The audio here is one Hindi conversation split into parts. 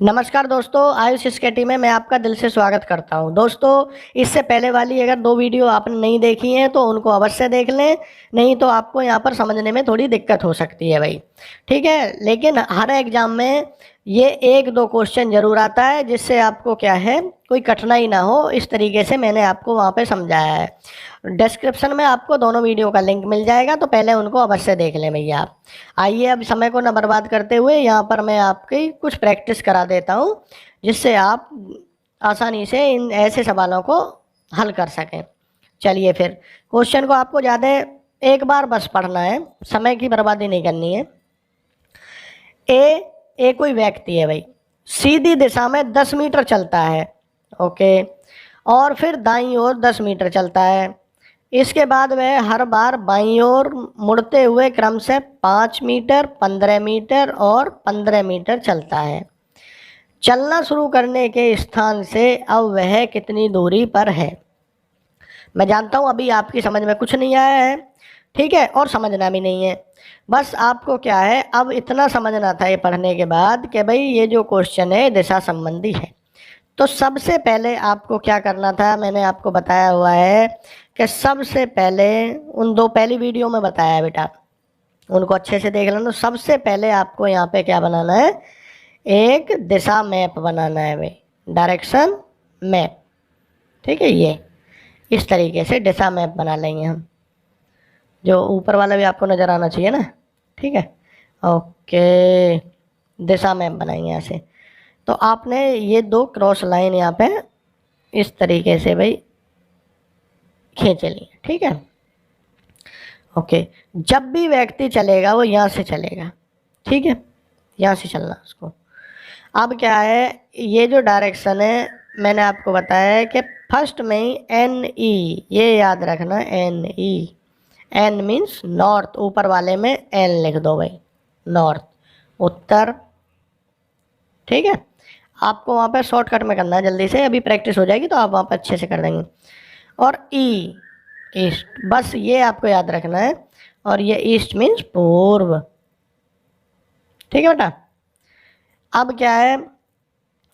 नमस्कार दोस्तों, आयुष स्केटी में मैं आपका दिल से स्वागत करता हूं। दोस्तों, इससे पहले वाली अगर दो वीडियो आपने नहीं देखी हैं तो उनको अवश्य देख लें, नहीं तो आपको यहां पर समझने में थोड़ी दिक्कत हो सकती है भाई। ठीक है, लेकिन हर एग्जाम में ये एक दो क्वेश्चन जरूर आता है जिससे आपको क्या है, कोई कठिनाई ना हो। इस तरीके से मैंने आपको वहाँ पे समझाया है। डिस्क्रिप्शन में आपको दोनों वीडियो का लिंक मिल जाएगा, तो पहले उनको अवश्य देख लें भैया आप। आइए अब समय को न बर्बाद करते हुए यहाँ पर मैं आपकी कुछ प्रैक्टिस करा देता हूँ, जिससे आप आसानी से इन ऐसे सवालों को हल कर सकें। चलिए फिर, क्वेश्चन को आपको ज़्यादा एक बार बस पढ़ना है, समय की बर्बादी नहीं करनी है। ए कोई व्यक्ति है भाई, सीधी दिशा में 10 मीटर चलता है, ओके, और फिर दाईं ओर 10 मीटर चलता है। इसके बाद वह हर बार बाईं ओर मुड़ते हुए क्रम से 5 मीटर, 15 मीटर और 15 मीटर चलता है। चलना शुरू करने के स्थान से अब वह कितनी दूरी पर है? मैं जानता हूँ अभी आपकी समझ में कुछ नहीं आया है, ठीक है, और समझना भी नहीं है। बस आपको क्या है, अब इतना समझना था ये पढ़ने के बाद कि भाई ये जो क्वेश्चन है दिशा संबंधी है। तो सबसे पहले आपको क्या करना था, मैंने आपको बताया हुआ है कि सबसे पहले उन दो पहली वीडियो में बताया है बेटा, उनको अच्छे से देख लेना। तो सबसे पहले आपको यहाँ पे क्या बनाना है, एक दिशा मैप बनाना है भाई, डायरेक्शन मैप। ठीक है, ये इस तरीके से दिशा मैप बना लेंगे हम, जो ऊपर वाला भी आपको नज़र आना चाहिए ना। ठीक है, ओके, दिशा मैप बनाएंगे यहाँ से। तो आपने ये दो क्रॉस लाइन यहाँ पे इस तरीके से भाई खींच ली, ठीक है, ओके। जब भी व्यक्ति चलेगा वो यहाँ से चलेगा, ठीक है, यहाँ से चलना उसको। अब क्या है, ये जो डायरेक्शन है मैंने आपको बताया है कि फर्स्ट में ही NE, ये याद रखना, NE, N मीन्स नॉर्थ, ऊपर वाले में N लिख दो भाई, नॉर्थ, उत्तर। ठीक है, आपको वहाँ पर शॉर्टकट में करना है जल्दी से, अभी प्रैक्टिस हो जाएगी तो आप वहाँ पर अच्छे से कर देंगे। और ई, ईस्ट, बस ये आपको याद रखना है। और ये ईस्ट मीन्स पूर्व। ठीक है बेटा, अब क्या है,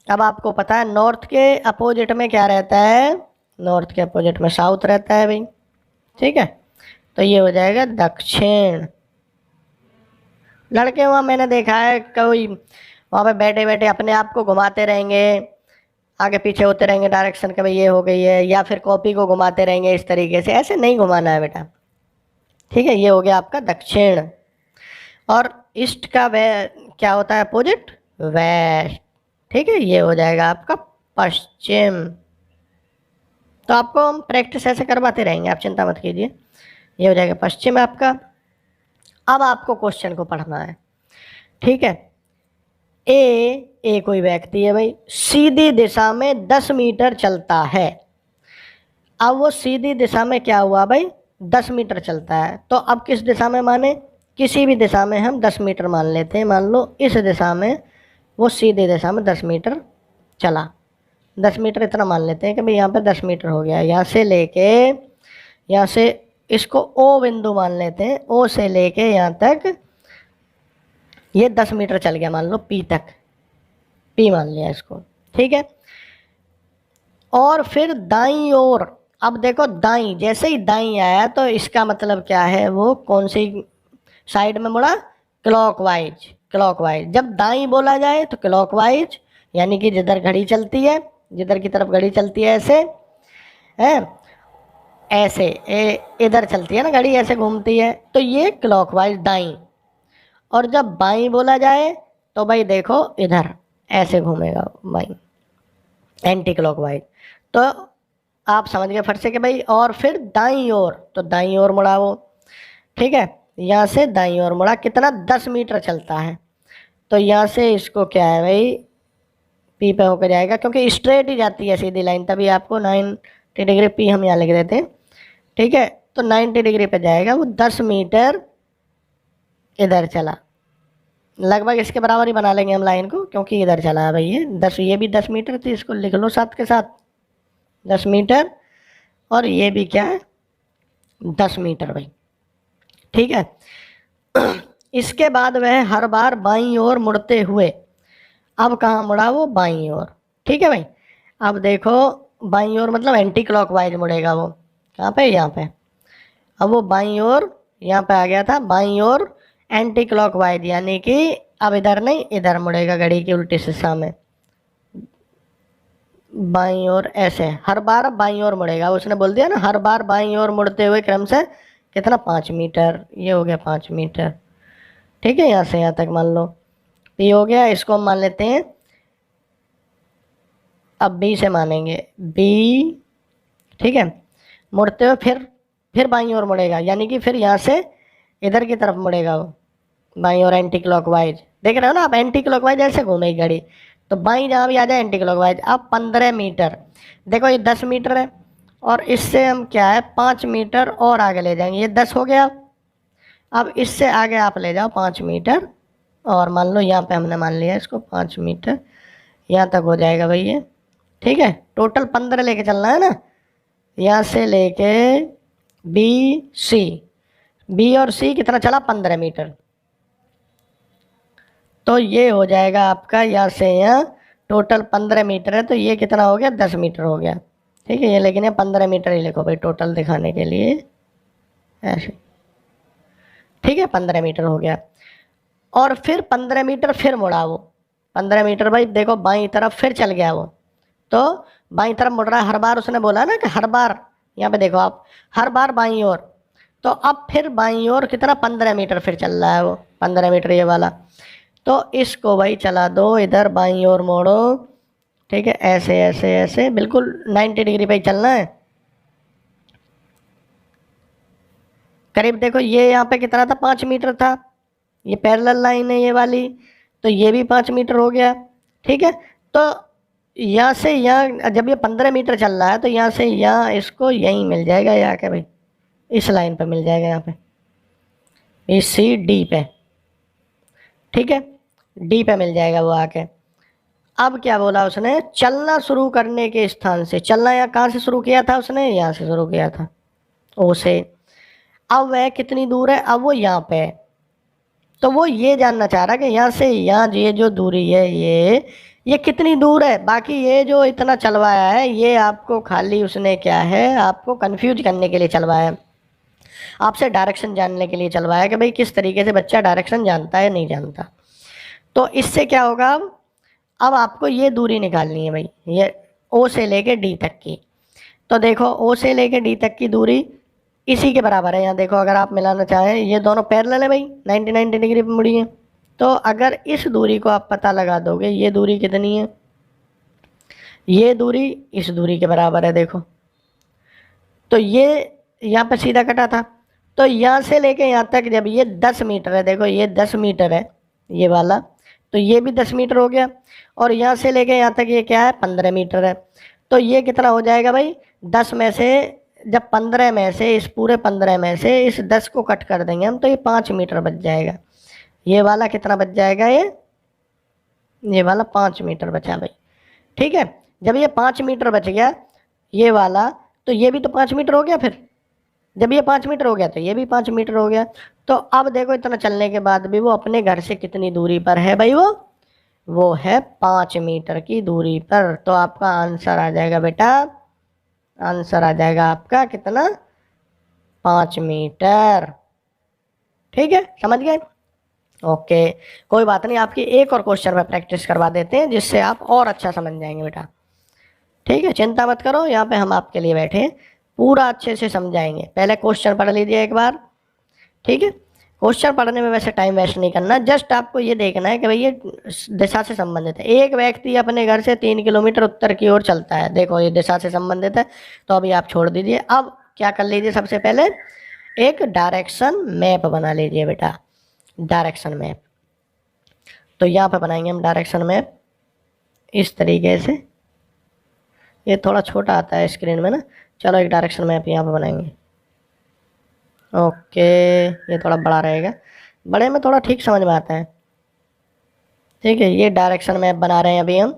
अब आपको पता है नॉर्थ के अपोजिट में क्या रहता है, नॉर्थ के अपोजिट में साउथ रहता है भाई। ठीक है, तो ये हो जाएगा दक्षिण। लड़के वहाँ मैंने देखा है कोई वहाँ पे बैठे बैठे अपने आप को घुमाते रहेंगे, आगे पीछे होते रहेंगे डायरेक्शन के, भाई ये हो गई है, या फिर कॉपी को घुमाते रहेंगे इस तरीके से। ऐसे नहीं घुमाना है बेटा, ठीक है। ये हो गया आपका दक्षिण। और ईस्ट का वे क्या होता है, अपोजिट, वेस्ट। ठीक है, ये हो जाएगा आपका पश्चिम। तो आपको हम प्रैक्टिस ऐसे करवाते रहेंगे, आप चिंता मत कीजिए। ये हो जाएगा पश्चिम आपका। अब आपको क्वेश्चन को पढ़ना है, ठीक है। ए कोई व्यक्ति है भाई, सीधी दिशा में 10 मीटर चलता है। अब वो सीधी दिशा में क्या हुआ भाई, 10 मीटर चलता है। तो अब किस दिशा में माने, किसी भी दिशा में हम 10 मीटर मान लेते हैं। मान लो इस दिशा में वो सीधी दिशा में 10 मीटर चला, 10 मीटर इतना मान लेते हैं कि भाई यहाँ पर 10 मीटर हो गया। यहाँ से लेके, यहाँ से इसको ओ बिंदु मान लेते हैं, ओ से लेके यहाँ तक ये 10 मीटर चल गया, मान लो पी तक, पी मान लिया इसको, ठीक है। और फिर दाईं ओर, अब देखो दाईं, जैसे ही दाईं आया तो इसका मतलब क्या है, वो कौन सी साइड में मुड़ा, क्लॉकवाइज। क्लॉकवाइज, जब दाईं बोला जाए तो क्लॉकवाइज, यानी कि जिधर घड़ी चलती है, जिधर की तरफ घड़ी चलती है, ऐसे है, ऐसे इधर चलती है ना घड़ी, ऐसे घूमती है, तो ये क्लॉकवाइज दाईं। और जब बाईं बोला जाए तो भाई देखो इधर ऐसे घूमेगा बाईं, एंटी क्लॉकवाइज। तो आप समझ गए फट से कि भाई, और फिर दाईं ओर, तो दाईं ओर मुड़ा वो, ठीक है, यहाँ से दाईं ओर मुड़ा, कितना, 10 मीटर चलता है। तो यहाँ से इसको क्या है भाई, पी पे होकर जाएगा, क्योंकि स्ट्रेट ही जाती है सीधी लाइन, तभी आपको 90 डिग्री पी हम यहाँ लिख देते हैं, ठीक है। तो 90 डिग्री पे जाएगा वो, 10 मीटर इधर चला, लगभग इसके बराबर ही बना लेंगे हम लाइन को, क्योंकि इधर चला है भाई ये 10, ये भी 10 मीटर थी, इसको लिख लो साथ के साथ 10 मीटर, और ये भी क्या है, 10 मीटर भाई, ठीक है। इसके बाद वह हर बार बाईं ओर मुड़ते हुए, अब कहाँ मुड़ा वो, बाईं ओर। ठीक है भाई। अब देखो बाईं ओर मतलब एंटी क्लॉकवाइज मुड़ेगा वो, कहाँ पे, यहाँ पे। अब वो बाईं ओर, यहाँ पे आ गया था बाईं ओर एंटी क्लॉकवाइज, यानी कि अब इधर नहीं इधर मुड़ेगा, घड़ी की उल्टी दिशा में। बाईं ओर ऐसे हर बार बाईं ओर मुड़ेगा, उसने बोल दिया ना हर बार बाईं ओर मुड़ते हुए क्रम से कितना, 5 मीटर। ये हो गया 5 मीटर। ठीक है, यहाँ से यहाँ तक मान लो ये हो गया। इसको हम मान लेते हैं, अब बी से मानेंगे, बी। ठीक है, मुड़ते हुए फिर बाईं ओर मुड़ेगा, यानी कि फिर यहाँ से इधर की तरफ मुड़ेगा वो, बाईं ओर एंटी क्लॉकवाइज। देख रहे हो ना आप, एंटी क्लॉकवाइज ऐसे घूमेगी घड़ी, तो बाईं जहाँ भी आ जाए एंटी क्लॉकवाइज। अब 15 मीटर, देखो ये 10 मीटर है, और इससे हम क्या है 5 मीटर और आगे ले जाएंगे, ये 10 हो गया। अब इससे आगे आप ले जाओ 5 मीटर, और मान लो यहाँ पे हमने मान लिया इसको 5 मीटर, यहाँ तक हो जाएगा भाई ये। ठीक है, टोटल 15 लेके चलना है ना, यहाँ से लेके बी सी, बी और सी कितना चला, 15 मीटर। तो ये हो जाएगा आपका यहाँ से यहाँ टोटल 15 मीटर है, तो ये कितना हो गया, 10 मीटर हो गया। ठीक है, ये लेकिन ये 15 मीटर ही लिखो भाई टोटल दिखाने के लिए, ऐसे। ठीक है, 15 मीटर हो गया। और फिर 15 मीटर फिर मुड़ा वो, 15 मीटर भाई देखो बाईं तरफ फिर चल गया वो, तो बाईं तरफ मुड़ रहा है हर बार, उसने बोला ना कि हर बार, यहाँ पे देखो आप, हर बार बाईं ओर। तो अब फिर बाईं ओर कितना, 15 मीटर फिर चल रहा है वो, 15 मीटर ये वाला। तो इसको भाई चला दो इधर बाईं ओर मोड़ो। ठीक है, ऐसे ऐसे ऐसे बिल्कुल 90 डिग्री पे ही चलना है। करीब देखो ये यहाँ पे कितना था, 5 मीटर था, ये पैरेलल लाइन है ये वाली, तो ये भी 5 मीटर हो गया। ठीक है, तो यहाँ से यहाँ जब ये 15 मीटर चल रहा है, तो यहाँ से यहाँ इसको यहीं मिल जाएगा, यहाँ के भाई इस लाइन पे मिल जाएगा, यहाँ पे इस सी डी पे। ठीक है, डी पे मिल जाएगा वो आके। अब क्या बोला उसने, चलना शुरू करने के स्थान से, चलना यहाँ कहाँ से शुरू किया था उसने, यहाँ से शुरू किया था, ओ से। अब वह कितनी दूर है, अब वो यहाँ पे है, तो वो ये जानना चाह रहा है कि यहाँ से यहाँ ये जो दूरी है ये कितनी दूर है। बाकी ये जो इतना चलवाया है ये आपको खाली उसने क्या है, आपको कंफ्यूज करने के लिए चलवाया है, आपसे डायरेक्शन जानने के लिए चलवाया है कि भाई किस तरीके से बच्चा डायरेक्शन जानता है नहीं जानता। तो इससे क्या होगा, अब आपको ये दूरी निकालनी है भाई, ये ओ से लेके डी तक की। तो देखो ओ से लेके डी तक की दूरी इसी के बराबर है। यहाँ देखो अगर आप मिलाना चाहें, ये दोनों पैरेलल है भाई, 90 डिग्री पे मुड़ी है। तो अगर इस दूरी को आप पता लगा दोगे, ये दूरी कितनी है, ये दूरी इस दूरी के बराबर है देखो। तो ये यहाँ पे सीधा कटा था, तो यहाँ से लेके यहाँ तक जब ये 10 मीटर है, देखो ये 10 मीटर है ये वाला, तो ये भी 10 मीटर हो गया। और यहाँ से लेके यहाँ तक ये क्या है, 15 मीटर है। तो ये कितना हो जाएगा भाई, 10 में से, जब 15 में से, इस पूरे 15 में से इस 10 को कट कर देंगे हम, तो ये 5 मीटर बच जाएगा। ये वाला कितना बच जाएगा, ये वाला 5 मीटर बचा भाई। ठीक है, जब ये 5 मीटर बच गया ये वाला, तो ये भी तो 5 मीटर हो गया। फिर जब ये 5 मीटर हो गया तो ये भी 5 मीटर हो गया। तो अब देखो इतना चलने के बाद भी वो अपने घर से कितनी दूरी पर है भाई, वो है 5 मीटर की दूरी पर। तो आपका आंसर आ जाएगा बेटा, आंसर आ जाएगा आपका कितना, 5 मीटर। ठीक है, समझ गए। ओके, कोई बात नहीं, आपकी एक और क्वेश्चन में प्रैक्टिस करवा देते हैं जिससे आप और अच्छा समझ जाएंगे बेटा। ठीक है, चिंता मत करो, यहाँ पे हम आपके लिए बैठे हैं, पूरा अच्छे से समझाएंगे। पहले क्वेश्चन पढ़ लीजिए एक बार। ठीक है, क्वेश्चन पढ़ने में वैसे टाइम वेस्ट नहीं करना, जस्ट आपको ये देखना है कि भाई ये दिशा से संबंधित है। एक व्यक्ति अपने घर से 3 किलोमीटर उत्तर की ओर चलता है, देखो ये दिशा से संबंधित है, तो अभी आप छोड़ दीजिए। अब क्या कर लीजिए, सबसे पहले एक डायरेक्शन मैप बना लीजिए बेटा, डायरेक्शन मैप। तो यहाँ पे बनाएंगे हम डायरेक्शन मैप इस तरीके से, ये थोड़ा छोटा आता है स्क्रीन में ना, चलो एक डायरेक्शन मैप यहाँ पे बनाएंगे। ओके, ये थोड़ा बड़ा रहेगा, बड़े में थोड़ा ठीक समझ में आता है। ठीक है, ये डायरेक्शन मैप बना रहे हैं अभी हम।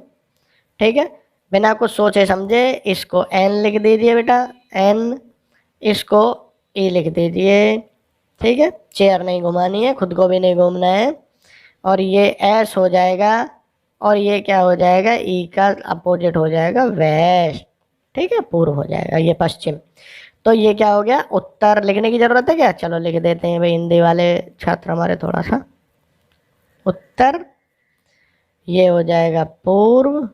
ठीक है, बिना कुछ सोचे समझे इसको एन लिख दीजिए बेटा, एन, इसको ई लिख दीजिए। ठीक है, चेयर नहीं घुमानी है, खुद को भी नहीं घूमना है। और ये एस हो जाएगा और ये क्या हो जाएगा, ई का अपोजिट हो जाएगा वेस्ट, ठीक है, पूर्व हो जाएगा, ये पश्चिम। तो ये क्या हो गया, उत्तर लिखने की जरूरत है क्या, चलो लिख देते हैं भाई, हिंदी वाले छात्र हमारे थोड़ा सा। उत्तर ये हो जाएगा पूर्व,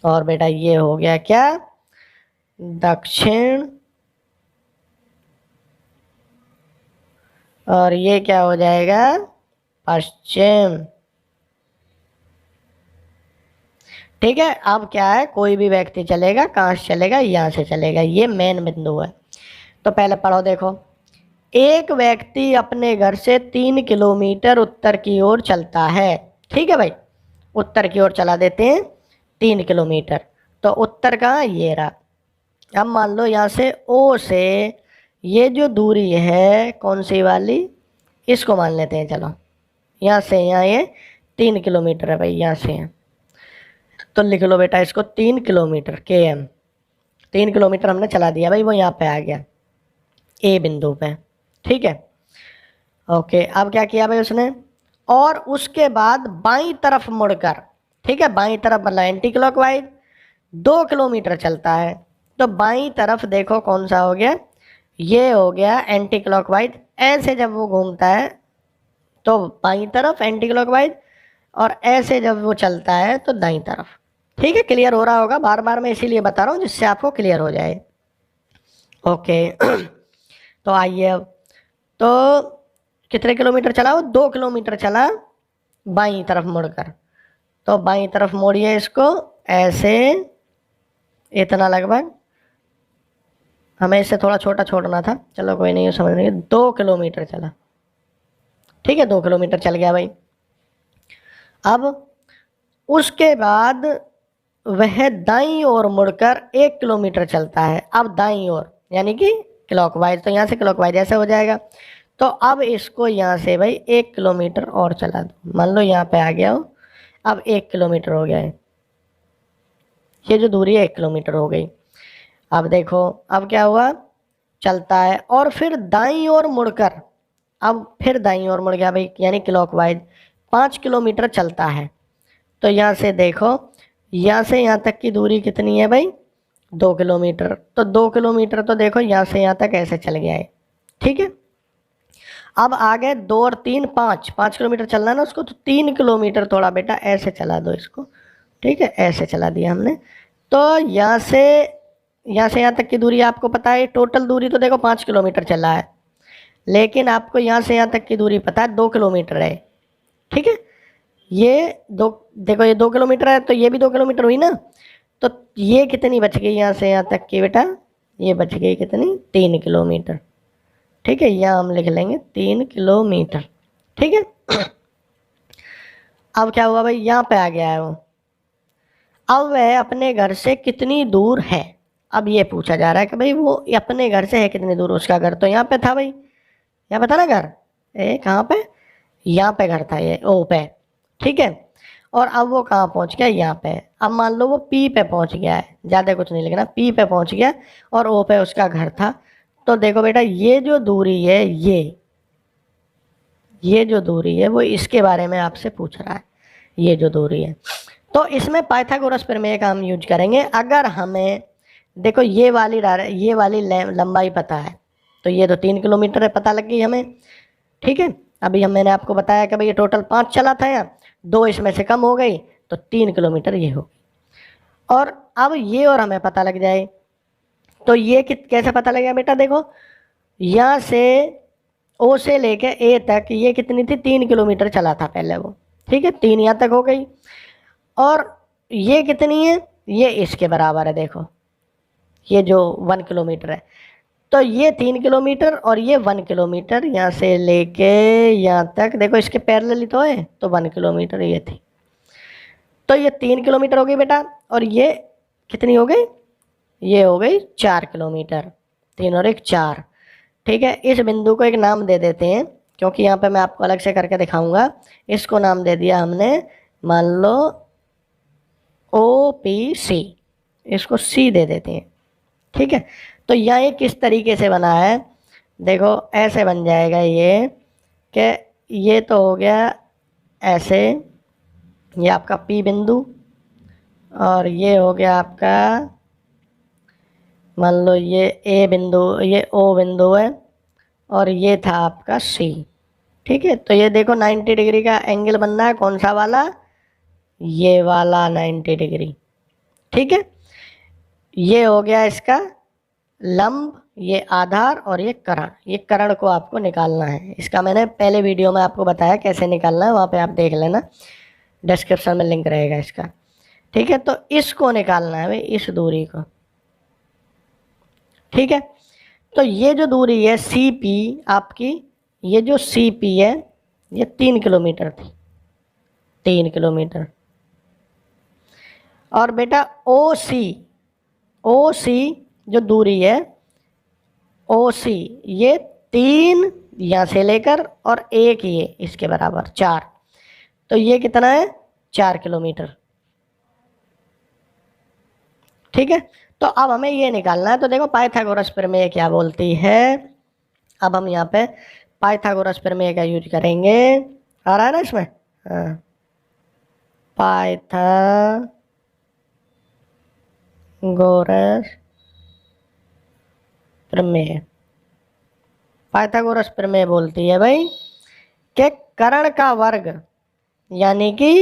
और बेटा ये हो गया क्या, दक्षिण, और ये क्या हो जाएगा, पश्चिम। ठीक है, अब क्या है, कोई भी व्यक्ति चलेगा, कहाँ से चलेगा, यहाँ से चलेगा, ये मेन बिंदु है। तो पहले पढ़ो, देखो, एक व्यक्ति अपने घर से 3 किलोमीटर उत्तर की ओर चलता है। ठीक है भाई, उत्तर की ओर चला देते हैं 3 किलोमीटर। तो उत्तर कहाँ, ये रहा। अब मान लो यहाँ से ओ से ये जो दूरी है कौन सी वाली, इसको मान लेते हैं, चलो यहाँ से यहाँ ये 3 किलोमीटर है भाई, यहाँ से यहाँ। तो लिख लो बेटा इसको 3 किलोमीटर के एम, 3 किलोमीटर हमने चला दिया भाई, वो यहाँ पे आ गया ए बिंदु पे। ठीक है, ओके, अब क्या किया भाई उसने, और उसके बाद बाईं तरफ मुड़कर, ठीक है, बाईं तरफ मतलब एंटी क्लॉकवाइज 2 किलोमीटर चलता है। तो बाईं तरफ देखो कौन सा हो गया, ये हो गया एंटी क्लॉकवाइज। ऐसे जब वो घूमता है तो बाईं तरफ एंटी क्लॉकवाइज, और ऐसे जब वो चलता है तो दाईं तरफ। ठीक है, क्लियर हो रहा होगा, बार बार मैं इसीलिए बता रहा हूँ जिससे आपको क्लियर हो जाए। ओके तो आइए अब, तो कितने किलोमीटर चला वो, 2 किलोमीटर चला बाईं तरफ मुड़कर। तो बाईं तरफ मोड़िए इसको ऐसे, इतना लगभग, हमें इससे थोड़ा छोटा छोड़ना था, चलो कोई नहीं, समझ नहीं, 2 किलोमीटर चला। ठीक है, 2 किलोमीटर चल गया भाई। अब उसके बाद वह दाईं ओर मुड़कर 1 किलोमीटर चलता है। अब दाईं ओर यानी कि क्लॉकवाइज, तो यहाँ से क्लॉकवाइज ऐसे हो जाएगा। तो अब इसको यहाँ से भाई 1 किलोमीटर और चला दो, मान लो यहाँ पे आ गया हो, अब 1 किलोमीटर हो गया है, ये जो दूरी है 1 किलोमीटर हो गई। अब देखो, अब क्या हुआ, चलता है और फिर दाईं ओर मुड़कर, अब फिर दाईं ओर मुड़ गया भाई, यानी क्लॉकवाइज 5 किलोमीटर चलता है। तो यहाँ से देखो, यहाँ से यहाँ तक की दूरी कितनी है भाई, 2 किलोमीटर। तो 2 किलोमीटर तो देखो यहाँ से यहाँ तक ऐसे चल गया है। ठीक है, अब आ गए 2 और 3, 5 किलोमीटर चलना है ना उसको, तो 3 किलोमीटर थोड़ा बेटा ऐसे चला दो इसको। ठीक है, ऐसे चला दिया हमने। तो यहाँ से यहाँ तक की दूरी आपको पता है, टोटल दूरी तो देखो 5 किलोमीटर चला है, लेकिन आपको यहाँ से यहाँ तक की दूरी पता है 2 किलोमीटर है। ठीक है, ये दो, देखो ये 2 किलोमीटर है, तो ये भी 2 किलोमीटर हुई ना। तो ये कितनी बच गई यहाँ से यहाँ तक की बेटा, ये बच गई कितनी, 3 किलोमीटर। ठीक है, यहाँ हम लिख लेंगे 3 किलोमीटर। ठीक है अब क्या हुआ भाई, यहाँ पे आ गया है वो। अब वह अपने घर से कितनी दूर है, अब ये पूछा जा रहा है कि भाई वो अपने घर से है कितनी दूर। उसका घर तो यहाँ पे था भाई, यहाँ पे था ना घर, कहाँ पे, यहाँ पे घर था ये ओ पे। ठीक है, और अब वो कहाँ पहुँच गया, यहाँ पे। अब मान लो वो पी पे पहुँच गया है, ज़्यादा कुछ नहीं लिखना, पी पे पहुँच गया और ओ पे उसका घर था। तो देखो बेटा, ये जो दूरी है, ये जो दूरी है वो इसके बारे में आपसे पूछ रहा है, ये जो दूरी है। तो इसमें पाइथागोरस प्रमेय का हम यूज करेंगे। अगर हमें देखो ये वाली लंबाई पता है, तो ये तो 3 किलोमीटर है, पता लग गई हमें। ठीक है, अभी मैंने आपको बताया कि भाई ये टोटल 5 चला था, यहाँ 2 इसमें से कम हो गई, तो 3 किलोमीटर ये हो गई। और अब ये और हमें पता लग जाए, तो ये कैसे पता लगेगा बेटा, देखो यहाँ से ओ से लेके ए तक ये कितनी थी, 3 किलोमीटर चला था पहले वो। ठीक है, 3 यहाँ तक हो गई, और ये कितनी है, ये इसके बराबर है, देखो ये जो 1 किलोमीटर है। तो ये 3 किलोमीटर और ये 1 किलोमीटर, यहाँ से लेके यहाँ तक देखो इसके पैरेलल ही तो है, तो 1 किलोमीटर ये थी। तो ये 3 किलोमीटर हो गई बेटा, और ये कितनी हो गई, ये हो गई 4 किलोमीटर, 3 और 1 4। ठीक है, इस बिंदु को एक नाम दे देते हैं, क्योंकि यहाँ पे मैं आपको अलग से करके दिखाऊंगा। इसको नाम दे दिया हमने, मान लो OPC, इसको C दे देते हैं। ठीक है, तो यहाँ ये किस तरीके से बना है, देखो ऐसे बन जाएगा ये, कि ये तो हो गया ऐसे, ये आपका P बिंदु, और ये हो गया आपका, मान लो ये A बिंदु, ये O बिंदु है, और ये था आपका C। ठीक है, तो ये देखो 90 डिग्री का एंगल बनना है, कौन सा वाला, ये वाला 90 डिग्री। ठीक है, ये हो गया इसका लंब, ये आधार, और ये कर्ण। ये कर्ण को आपको निकालना है। इसका मैंने पहले वीडियो में आपको बताया कैसे निकालना है, वहाँ पे आप देख लेना, डिस्क्रिप्शन में लिंक रहेगा इसका। ठीक है, तो इसको निकालना है भाई, इस दूरी को। ठीक है, तो ये जो दूरी है CP आपकी, ये जो CP है ये 3 किलोमीटर थी, 3 किलोमीटर। और बेटा OC जो दूरी है OC, ये 3 यहाँ से लेकर और 1 ये इसके बराबर 4, तो ये कितना है, 4 किलोमीटर। ठीक है, तो अब हमें ये निकालना है। तो देखो पाइथागोरस प्रमेय क्या बोलती है, अब हम यहाँ पे पाइथागोरस प्रमेय का यूज करेंगे। आ रहा है ना इसमें, हाँ, पाइथागोरस प्रमेय। पाइथागोरस प्रमेय बोलती है भाई कि कर्ण का वर्ग यानी कि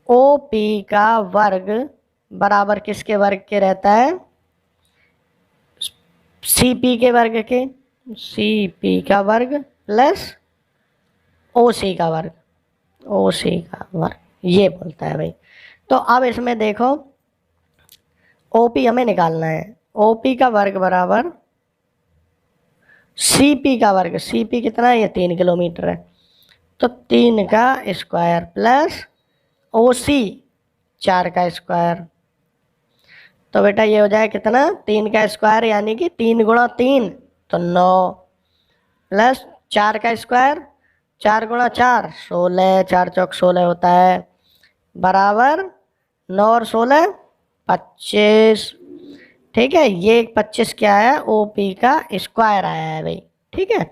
OP का वर्ग बराबर किसके वर्ग के रहता है, CP के वर्ग के, CP का वर्ग प्लस OC का वर्ग, OC का वर्ग, ये बोलता है भाई। तो अब इसमें देखो OP हमें निकालना है, OP का वर्ग बराबर CP का वर्ग, CP कितना है, ये 3 किलोमीटर है, तो 3 का स्क्वायर प्लस OC 4 का स्क्वायर। तो बेटा ये हो जाए कितना, 3 का स्क्वायर यानी कि 3 गुणा 3 तो 9, प्लस 4 का स्क्वायर, 4 गुणा 4 16, 4 चौक 16 होता है, बराबर 9 और 16 25। ठीक है, ये 25 क्या आया, OP का स्क्वायर आया है भाई। ठीक है,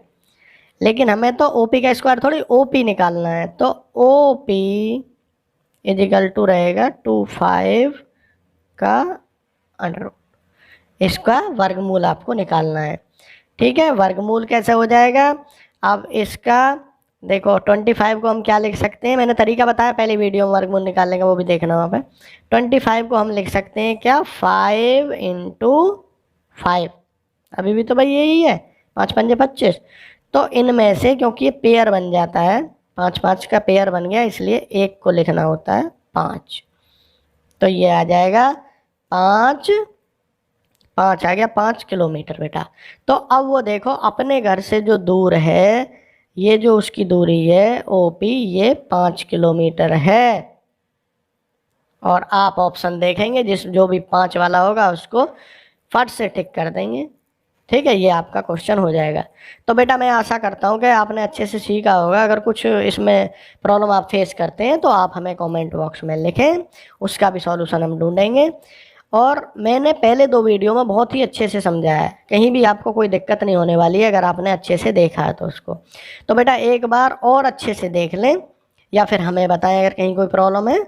लेकिन हमें तो OP का स्क्वायर थोड़ी OP निकालना है, तो OP इजिकल टू रहेगा 25 का अंडर, इसका वर्गमूल आपको निकालना है। ठीक है, वर्गमूल कैसे हो जाएगा, अब इसका देखो 25 को हम क्या लिख सकते हैं, मैंने तरीका बताया पहले वीडियो में वर्गमूल निकालने का, वो भी देखना वहाँ पे। 25 को हम लिख सकते हैं क्या, 5 × 5, अभी भी तो भाई यही है, 5 × 5 = 25। तो इनमें से क्योंकि ये पेयर बन जाता है, 5 5 का पेयर बन गया, इसलिए एक को लिखना होता है 5, तो ये आ जाएगा 5 5 आ गया 5 किलोमीटर बेटा। तो अब वो देखो अपने घर से जो दूर है, ये जो उसकी दूरी है OP, ये 5 किलोमीटर है। और आप ऑप्शन देखेंगे, जो भी 5 वाला होगा उसको फट से टिक कर देंगे। ठीक है, ये आपका क्वेश्चन हो जाएगा। तो बेटा मैं आशा करता हूँ कि आपने अच्छे से सीखा होगा। अगर कुछ इसमें प्रॉब्लम आप फेस करते हैं तो आप हमें कमेंट बॉक्स में लिखें, उसका भी सॉल्यूशन हम ढूंढेंगे। और मैंने पहले 2 वीडियो में बहुत ही अच्छे से समझाया है, कहीं भी आपको कोई दिक्कत नहीं होने वाली है अगर आपने अच्छे से देखा है तो उसको। तो बेटा एक बार और अच्छे से देख लें, या फिर हमें बताएं अगर कहीं कोई प्रॉब्लम है,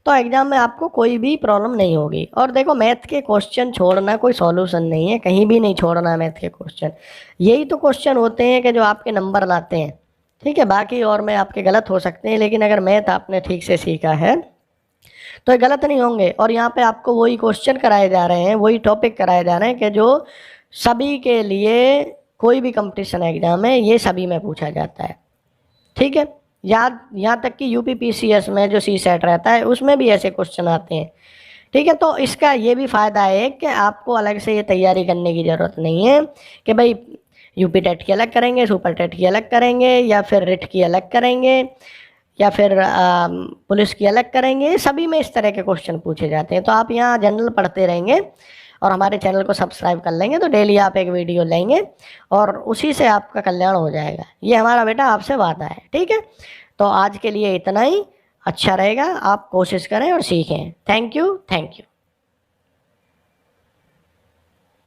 तो एग्ज़ाम में आपको कोई भी प्रॉब्लम नहीं होगी। और देखो मैथ के क्वेश्चन छोड़ना कोई सॉल्यूशन नहीं है, कहीं भी नहीं छोड़ना है मैथ के क्वेश्चन। यही तो क्वेश्चन होते हैं कि जो आपके नंबर लाते हैं। ठीक है, बाकी और में आपके गलत हो सकते हैं, लेकिन अगर मैथ आपने ठीक से सीखा है तो ये गलत नहीं होंगे। और यहाँ पे आपको वही क्वेश्चन कराए जा रहे हैं, वही टॉपिक कराए जा रहे हैं कि जो सभी के लिए, कोई भी कंपटीशन एग्जाम है ये सभी में पूछा जाता है। ठीक है, यहाँ तक कि UPPCS में जो CSET रहता है उसमें भी ऐसे क्वेश्चन आते हैं। ठीक है, तो इसका ये भी फ़ायदा है कि आपको अलग से ये तैयारी करने की ज़रूरत नहीं है कि भाई UP टेट की अलग करेंगे, सुपर टेट की अलग करेंगे, या फिर रिट की अलग करेंगे, या फिर पुलिस की अलग करेंगे। सभी में इस तरह के क्वेश्चन पूछे जाते हैं। तो आप यहाँ जनरल पढ़ते रहेंगे और हमारे चैनल को सब्सक्राइब कर लेंगे तो डेली आप एक वीडियो लेंगे और उसी से आपका कल्याण हो जाएगा। ये हमारा बेटा आपसे वादा है। ठीक है, तो आज के लिए इतना ही। अच्छा रहेगा, आप कोशिश करें और सीखें। Thank you.